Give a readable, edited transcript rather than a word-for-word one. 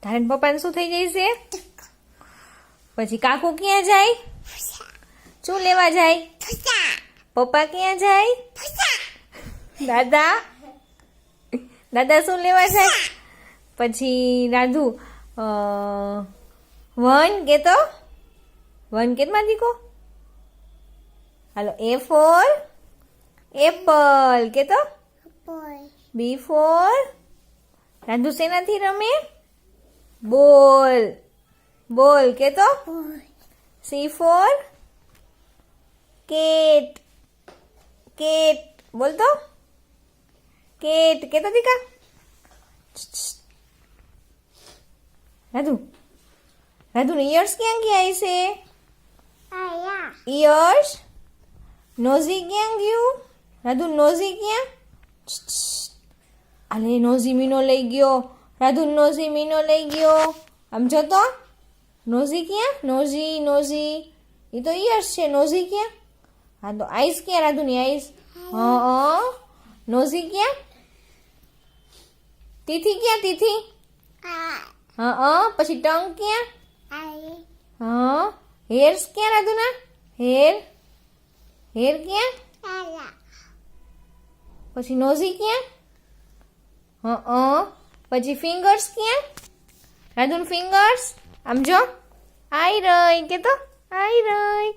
તારે પપ્પાને શું થઈ જાય છે? પછી કાકુ ક્યાં જાય? શું લેવા જાય? પપ્પા ક્યાં જાય? દાદા દાદા શું લેવા જાય? પછી રાધુ વન કે તો વન કેતમાં દીકો? હાલો A for એપલ કે તો? B for રાધુ શેનાથી રમે? બોલ બોલ કે તો? C for કેટ કેટ બોલ તો? કેટ કે તો દીકા? રાધુ રાધુ ને ઈયર્સ ક્યાં ગયા છે? ઈયર્સ નોઝી ક્યાં ગયું? રાધુ નોઝી ક્યાં? અલે નોઝી મીનો લઈ ગયો. રાધુ નોઝી મીનો લઈ ગયો. આમ જો તો નોઝી ક્યાં? નોઝી નોઝી એ તો ઈયર્સ છે. નોઝી ક્યાં? હા તો આઈસ ક્યાં? રાધુ ની આઈસ હા નોઝી ક્યાં? તીથી ક્યાં? તીથી હા પછી ટંગ ક્યાં? હા હેર્સ ક્યાં? રાધુ ના હેર હેર ક્યાં? પછી નોઝી ક્યાં? પછી ફિંગર્સ ક્યાં? રાધુ ફિંગર્સ આમ જો આઈ રહી કે તો આઈ રહી.